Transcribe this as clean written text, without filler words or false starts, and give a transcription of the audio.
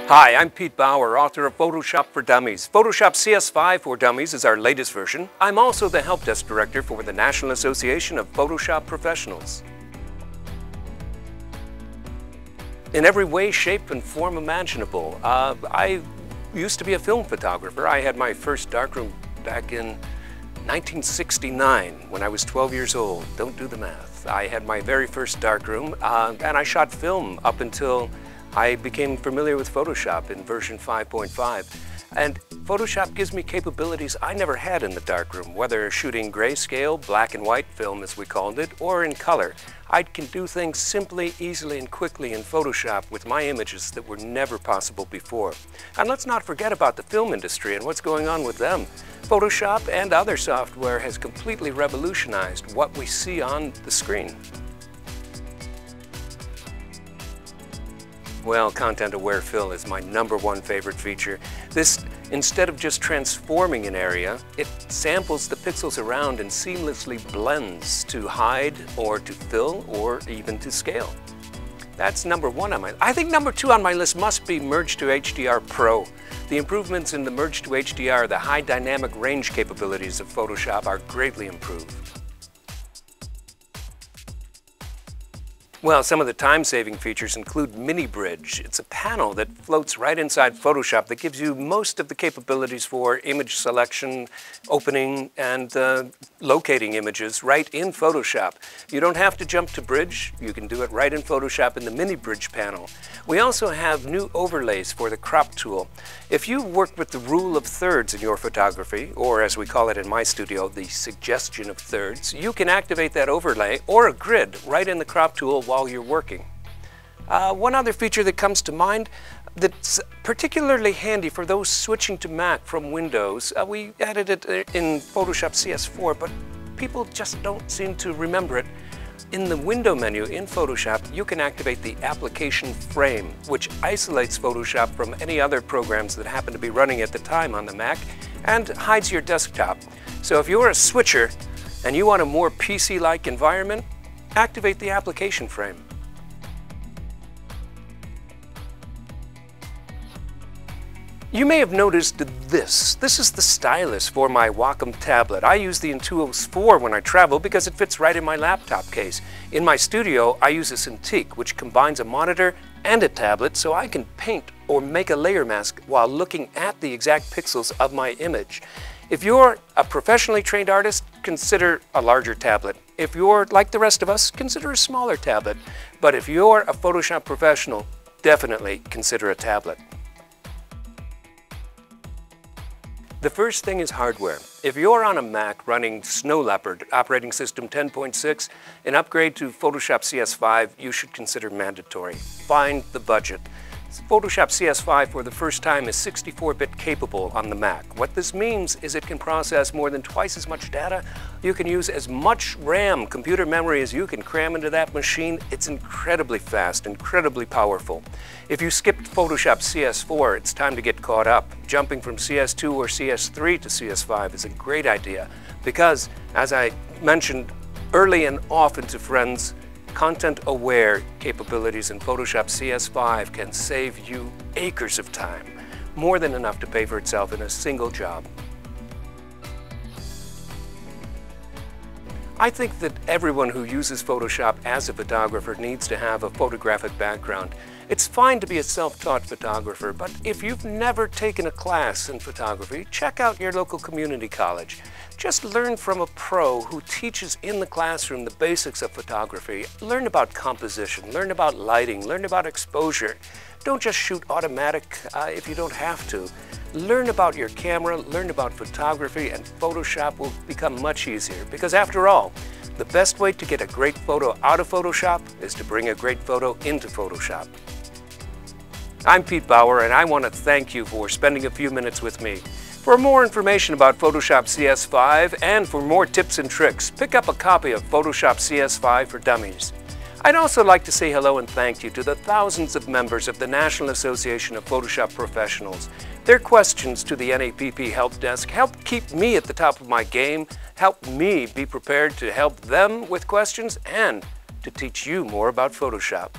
Hi, I'm Pete Bauer, author of Photoshop for Dummies. Photoshop CS5 for Dummies is our latest version. I'm also the Help Desk Director for the National Association of Photoshop Professionals. In every way, shape, and form imaginable. I used to be a film photographer. I had my first darkroom back in 1969 when I was 12 years old. Don't do the math. I had my very first darkroom and I shot film up until I became familiar with Photoshop in version 5.5. And Photoshop gives me capabilities I never had in the darkroom, whether shooting grayscale, black and white film as we called it, or in color. I can do things simply, easily, and quickly in Photoshop with my images that were never possible before. And let's not forget about the film industry and what's going on with them. Photoshop and other software has completely revolutionized what we see on the screen. Well, content-aware fill is my #1 favorite feature. This, instead of just transforming an area, it samples the pixels around and seamlessly blends to hide or to fill or even to scale. That's #1 on my list. I think #2 on my list must be Merge to HDR Pro. The improvements in the Merge to HDR, the high dynamic range capabilities of Photoshop are greatly improved. Well, some of the time-saving features include Mini Bridge. It's a panel that floats right inside Photoshop that gives you most of the capabilities for image selection, opening, and locating images right in Photoshop. You don't have to jump to Bridge. You can do it right in Photoshop in the Mini Bridge panel. We also have new overlays for the crop tool. If you work with the rule of thirds in your photography, or as we call it in my studio, the suggestion of thirds, you can activate that overlay or a grid right in the crop tool while you're working. One other feature that comes to mind that's particularly handy for those switching to Mac from Windows, we added it in Photoshop CS4, but people just don't seem to remember it. In the window menu in Photoshop, you can activate the application frame, which isolates Photoshop from any other programs that happen to be running at the time on the Mac and hides your desktop. So if you're a switcher and you want a more PC-like environment, activate the application frame. You may have noticed this. This is the stylus for my Wacom tablet. I use the Intuos 4 when I travel because it fits right in my laptop case. In my studio, I use a Cintiq, which combines a monitor and a tablet so I can paint or make a layer mask while looking at the exact pixels of my image. If you're a professionally trained artist, consider a larger tablet. If you're like the rest of us, consider a smaller tablet. But if you're a Photoshop professional, definitely consider a tablet. The first thing is hardware. If you're on a Mac running Snow Leopard operating system 10.6, an upgrade to Photoshop CS5 you should consider mandatory. Find the budget. Photoshop CS5 for the first time is 64-bit capable on the Mac. What this means is it can process more than twice as much data. You can use as much RAM, computer memory, as you can cram into that machine. It's incredibly fast, incredibly powerful. If you skipped Photoshop CS4, it's time to get caught up. Jumping from CS2 or CS3 to CS5 is a great idea because, as I mentioned early and often to friends, content-aware capabilities in Photoshop CS5 can save you acres of time, more than enough to pay for itself in a single job. I think that everyone who uses Photoshop as a photographer needs to have a photographic background. It's fine to be a self-taught photographer, but if you've never taken a class in photography, check out your local community college. Just learn from a pro who teaches in the classroom the basics of photography. Learn about composition, learn about lighting, learn about exposure. Don't just shoot automatic if you don't have to. Learn about your camera, learn about photography, and Photoshop will become much easier. Because after all, the best way to get a great photo out of Photoshop is to bring a great photo into Photoshop. I'm Pete Bauer, and I want to thank you for spending a few minutes with me. For more information about Photoshop CS5 and for more tips and tricks, pick up a copy of Photoshop CS5 for Dummies. I'd also like to say hello and thank you to the thousands of members of the National Association of Photoshop Professionals. Their questions to the NAPP Help Desk help keep me at the top of my game, help me be prepared to help them with questions, and to teach you more about Photoshop.